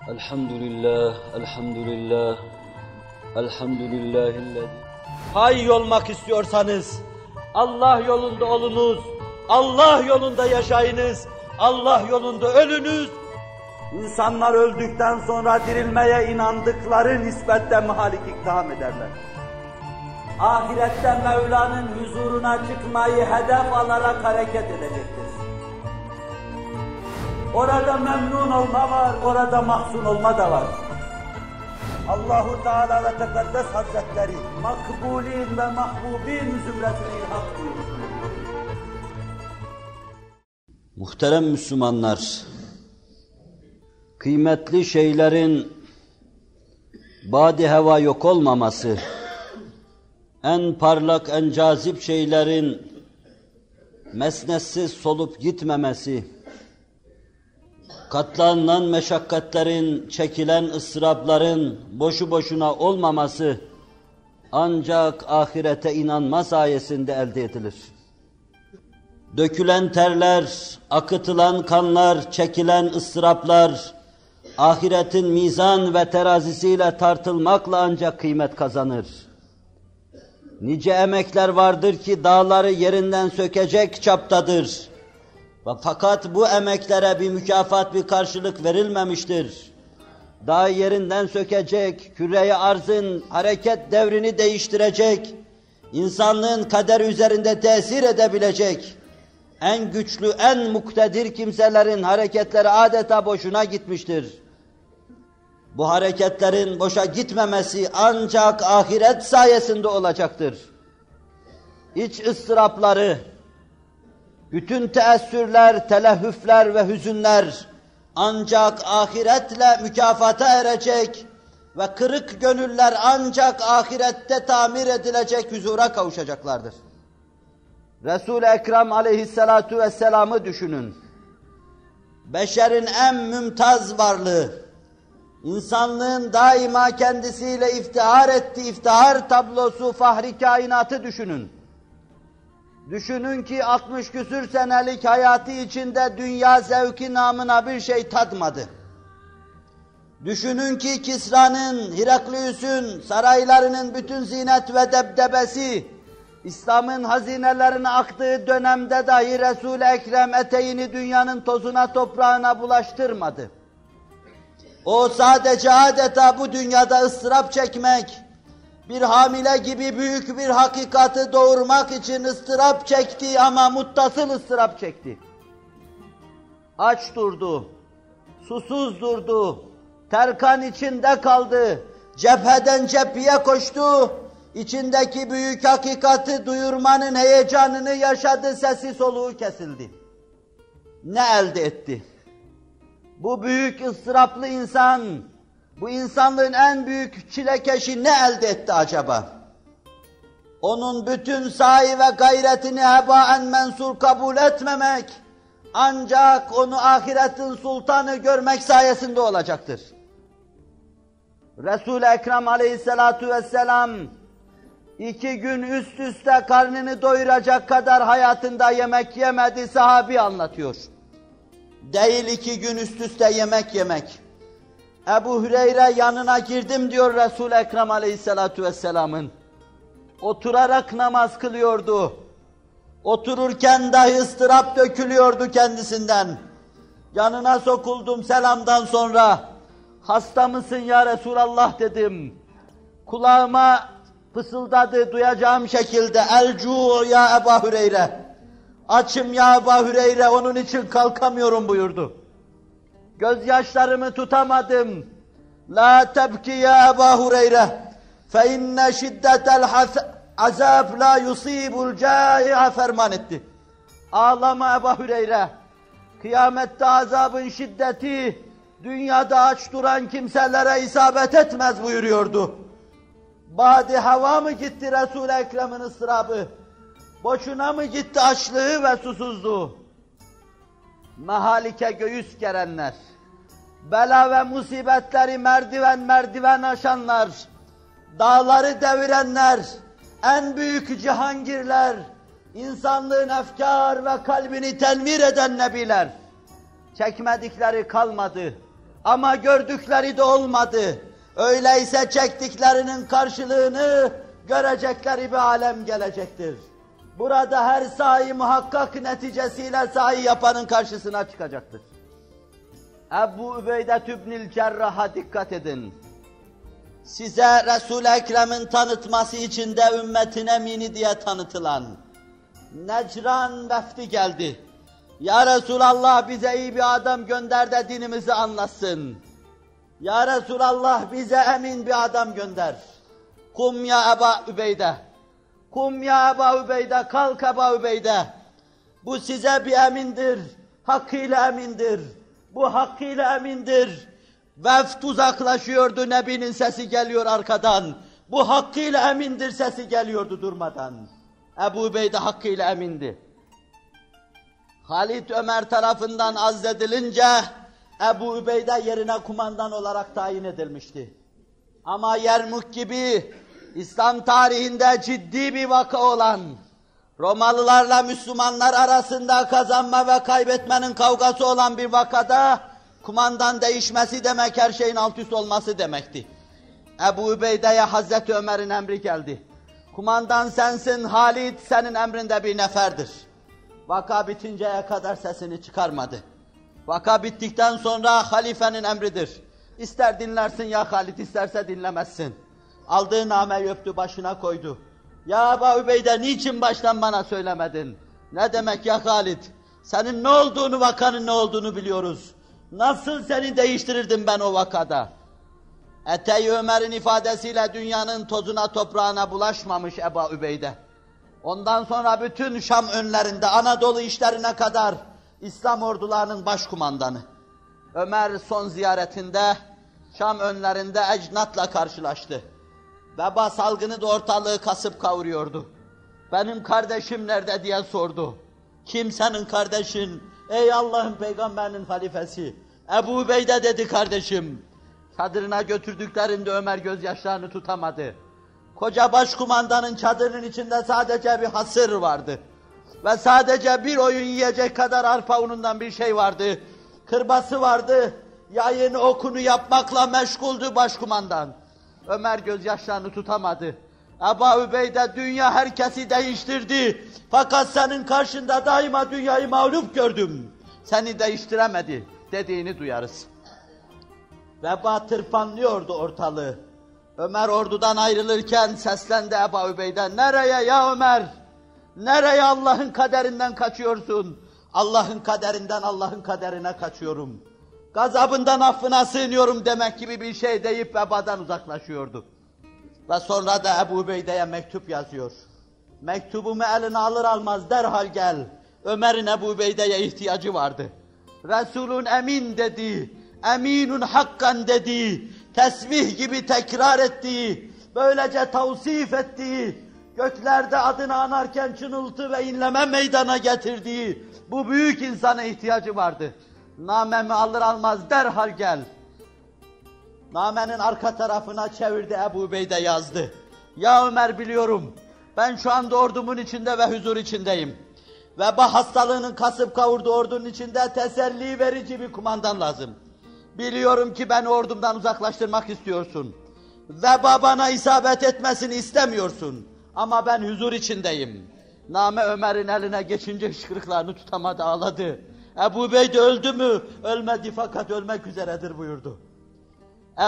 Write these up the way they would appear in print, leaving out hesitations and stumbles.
Elhamdülillah, elhamdülillah, elhamdülillahillezî. Hayy olmak istiyorsanız, Allah yolunda olunuz, Allah yolunda yaşayınız, Allah yolunda ölünüz. İnsanlar öldükten sonra dirilmeye inandıkları nispetle mahalik iktiham ederler. Ahirette Mevla'nın huzuruna çıkmayı hedef alarak hareket edecektir. Orada memnun olma var, orada mahzun olma da var. Allahu Teala ve Tekaddes Hazretleri makbulin ve mahbubin zümresine ilhak buyurur. Muhterem Müslümanlar, kıymetli şeylerin badi heva yok olmaması, en parlak, en cazip şeylerin mesnetsiz solup gitmemesi, katlanılan meşakkatlerin, çekilen ıstırapların boşu boşuna olmaması ancak ahirete inanma sayesinde elde edilir. Dökülen terler, akıtılan kanlar, çekilen ıstıraplar, ahiretin mizan ve terazisiyle tartılmakla ancak kıymet kazanır. Nice emekler vardır ki dağları yerinden sökecek çaptadır. Fakat bu emeklere bir mükafat, bir karşılık verilmemiştir. Dağı yerinden sökecek, küre-i arzın hareket devrini değiştirecek, insanlığın kaderi üzerinde tesir edebilecek, en güçlü, en muktedir kimselerin hareketleri adeta boşuna gitmiştir. Bu hareketlerin boşa gitmemesi ancak ahiret sayesinde olacaktır. İç ıstırapları, bütün teessürler, telehhüfler ve hüzünler ancak ahiretle mükafata erecek ve kırık gönüller ancak ahirette tamir edilecek huzura kavuşacaklardır. Resul-i Ekrem aleyhissalatu vesselam'ı düşünün. Beşerin en mümtaz varlığı, insanlığın daima kendisiyle iftihar ettiği iftihar tablosu fahri kainatı düşünün. Düşünün ki 60 küsür senelik hayatı içinde dünya zevki namına bir şey tadmadı. Düşünün ki Kisra'nın, Heraklius'un saraylarının bütün zinet ve debdebesi, İslam'ın hazinelerine aktığı dönemde dahi Resul-i Ekrem eteğini dünyanın tozuna toprağına bulaştırmadı. O sadece adeta bu dünyada ıstırap çekmek, bir hamile gibi büyük bir hakikati doğurmak için ıstırap çekti ama muttasıl ıstırap çekti. Aç durdu, susuz durdu, terkan içinde kaldı, cepheden cepheye koştu, içindeki büyük hakikati duyurmanın heyecanını yaşadı, sesi soluğu kesildi. Ne elde etti? Bu büyük ıstıraplı insan, bu insanlığın en büyük çilekeşi ne elde etti acaba? Onun bütün sahi ve gayretini hebaen mensur kabul etmemek, ancak onu ahiretin sultanı görmek sayesinde olacaktır. Resul-i Ekrem aleyhissalatu vesselam, 2 gün üst üste karnını doyuracak kadar hayatında yemek yemedi, sahabi anlatıyor. Değil 2 gün üst üste yemek yemek. Ebu Hüreyre yanına girdim diyor Resul-i Ekrem aleyhissalatu vesselamın. Oturarak namaz kılıyordu. Otururken dahi ıstırap dökülüyordu kendisinden. Yanına sokuldum selamdan sonra. Hasta mısın ya Resulallah dedim. Kulağıma fısıldadı duyacağım şekilde. El-cu ya Ebu Hüreyre. Açım ya Ebu Hüreyre, onun için kalkamıyorum buyurdu. Gözyaşlarımı tutamadım. La tebki ya Ebu Hüreyre. Fe inne şiddetel azab la yusibul cai'a ferman etti. Ağlama Ebu Hüreyre. Kıyamette azabın şiddeti dünyada aç duran kimselere isabet etmez buyuruyordu. Badi hava mı gitti Resul-i Ekrem'in ıstırabı? Boşuna mı gitti açlığı ve susuzluğu? Mehalike göğüs gerenler, bela ve musibetleri merdiven merdiven aşanlar, dağları devirenler, en büyük cihangirler, insanlığın efkar ve kalbini tenvir eden nebiler, çekmedikleri kalmadı. Ama gördükleri de olmadı. Öyleyse çektiklerinin karşılığını görecekleri bir alem gelecektir. Burada her sahi muhakkak neticesiyle sahi yapanın karşısına çıkacaktır. Ebu Übeyde İbnül Cerrah'a dikkat edin. Size Resul-i Ekrem'in tanıtması için de ümmetin emini diye tanıtılan Necran vefdi geldi. Ya Resulallah bize iyi bir adam gönder de dinimizi anlatsın. Ya Resulallah bize emin bir adam gönder. Kum ya Ebu Übeyde. Kum ya Ebu Übeyde, kalk Ebu Übeyde. Bu size bir emindir, hakkıyla emindir. Bu hakkıyla emindir. Vefd uzaklaşıyordu, Nebi'nin sesi geliyor arkadan. Bu hakkıyla emindir sesi geliyordu durmadan. Ebu Übeyde hakkıyla emindi. Halid Ömer tarafından azledilince Ebu Übeyde yerine kumandan olarak tayin edilmişti. Ama Yermuk gibi İslam tarihinde ciddi bir vaka olan, Romalılarla Müslümanlar arasında kazanma ve kaybetmenin kavgası olan bir vakada kumandan değişmesi demek her şeyin alt üst olması demekti. Ebu Übeyde'ye Hazreti Ömer'in emri geldi. Kumandan sensin, Halid senin emrinde bir neferdir. Vaka bitinceye kadar sesini çıkarmadı. Vaka bittikten sonra halifenin emridir. İster dinlersin ya Halid, isterse dinlemezsin. Aldığı nameyi öptü, başına koydu. Ya Ebu Übeyde niçin baştan bana söylemedin? Ne demek ya Halid? Senin ne olduğunu, vakanın ne olduğunu biliyoruz. Nasıl seni değiştirirdim ben o vakada? Ete-i Ömer'in ifadesiyle dünyanın tozuna toprağına bulaşmamış Ebu Übeyde. Ondan sonra bütün Şam önlerinde, Anadolu işlerine kadar İslam ordularının başkumandanı. Ömer son ziyaretinde Şam önlerinde ecnatla karşılaştı. Veba salgını da ortalığı kasıp kavuruyordu. Benim kardeşim nerede diye sordu. Kim senin kardeşin? Ey Allah'ın peygamberinin halifesi. Ebu Übeyde dedi kardeşim. Çadırına götürdüklerinde Ömer gözyaşlarını tutamadı. Koca başkumandanın çadırının içinde sadece bir hasır vardı. Ve sadece bir oyun yiyecek kadar arpa unundan bir şey vardı. Kırbası vardı. Yayını okunu yapmakla meşguldü başkumandan. Ömer gözyaşlarını tutamadı. Ebu Übeyde dünya herkesi değiştirdi. Fakat senin karşında daima dünyayı mağlup gördüm. Seni değiştiremedi dediğini duyarız. Veba tırpanlıyordu ortalığı. Ömer ordudan ayrılırken seslendi Ebu Übeyde. Nereye ya Ömer? Nereye Allah'ın kaderinden kaçıyorsun? Allah'ın kaderinden Allah'ın kaderine kaçıyorum. Gazabından affına sığınıyorum demek gibi bir şey deyip vebadan uzaklaşıyordu. Ve sonra da Ebu Übeyde'ye mektup yazıyor. Mektubumu eline alır almaz derhal gel. Ömer'in Ebu Übeyde'ye ihtiyacı vardı. Resulün emin dedi, eminun hakkan dedi, tesbih gibi tekrar ettiği, böylece tavsif ettiği, göklerde adını anarken çınıltı ve inleme meydana getirdiği bu büyük insana ihtiyacı vardı. Namemi alır almaz derhal gel. Namenin arka tarafına çevirdi, Ebu Übeyde yazdı. Ya Ömer biliyorum, ben şu anda ordumun içinde ve huzur içindeyim. Veba hastalığının kasıp kavurduğu ordunun içinde teselli verici bir kumandan lazım. Biliyorum ki beni ordumdan uzaklaştırmak istiyorsun. Veba bana isabet etmesini istemiyorsun. Ama ben huzur içindeyim. Name Ömer'in eline geçince hıçkırıklarını tutamadı, ağladı. Ebu Übeyde öldü mü? Ölmedi fakat ölmek üzeredir buyurdu.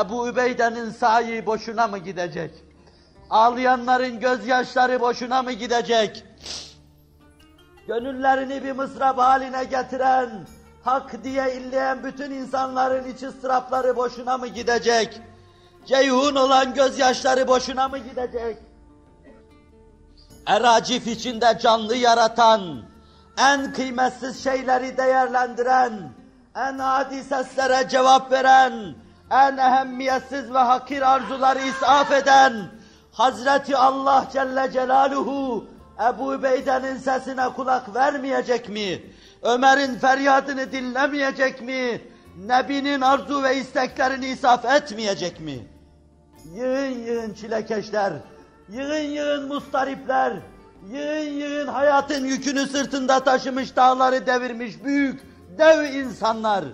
Ebu Übeyde'nin sahi boşuna mı gidecek? Ağlayanların gözyaşları boşuna mı gidecek? Gönüllerini bir mısrap haline getiren, hak diye illeyen bütün insanların iç ıstırapları boşuna mı gidecek? Ceyhun olan gözyaşları boşuna mı gidecek? Eracif içinde canlı yaratan, en kıymetsiz şeyleri değerlendiren, en adi seslere cevap veren, en ehemmiyetsiz ve hakir arzuları isaf eden, Hazreti Allah Celle Celaluhu, Ebu Übeyde'nin sesine kulak vermeyecek mi? Ömer'in feryadını dinlemeyecek mi? Nebinin arzu ve isteklerini isaf etmeyecek mi? Yığın yığın çilekeşler, yığın yığın mustaripler, yığın yığın hayatın yükünü sırtında taşımış, dağları devirmiş büyük, dev insanlar,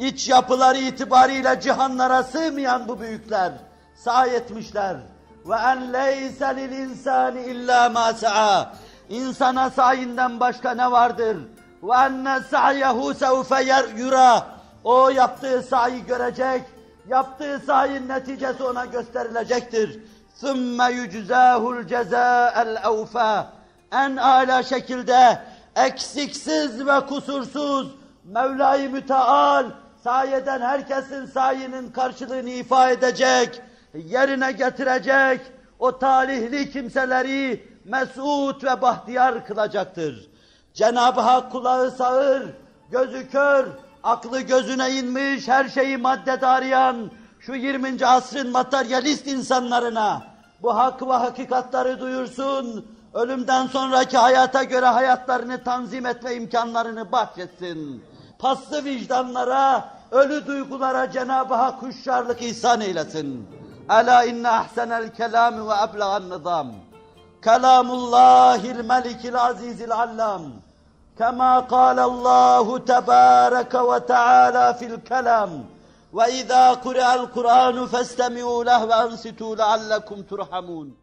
iç yapıları itibariyle cihanlara sığmayan bu büyükler sahi etmişler. Ve en leyse lil insani illa ma sa'a. İnsana sayinden başka ne vardır? Ve enne sa'yehu sevfe yura. O yaptığı sahi görecek, yaptığı sahinin neticesi ona gösterilecektir. ثُمَّ يُجْزَاهُ الْجَزَاءَ الْاَوْفَى. En âlâ şekilde, eksiksiz ve kusursuz, Mevla-i Müteal, sayeden herkesin sayinin karşılığını ifade edecek, yerine getirecek, o talihli kimseleri mesut ve bahtiyar kılacaktır. Cenab-ı Hak kulağı sağır, gözü kör, aklı gözüne inmiş, her şeyi maddede arayan, şu 20. asrın materyalist insanlarına bu hak ve hakikatları duyursun, ölümden sonraki hayata göre hayatlarını tanzim etme imkanlarını bahşetsin. Paslı vicdanlara, ölü duygulara Cenab-ı Hak huşşarlık ihsan eylesin. Ela inne ahsenel kelam ve eblegan nizam. Kelamullahil melikil azizil allam. Kema kâlallahu tebâreke ve teâlâ fil kelam. Ve izâ kure'el Kur'anu festemi'û leh ve ansitû leallekum turhamun.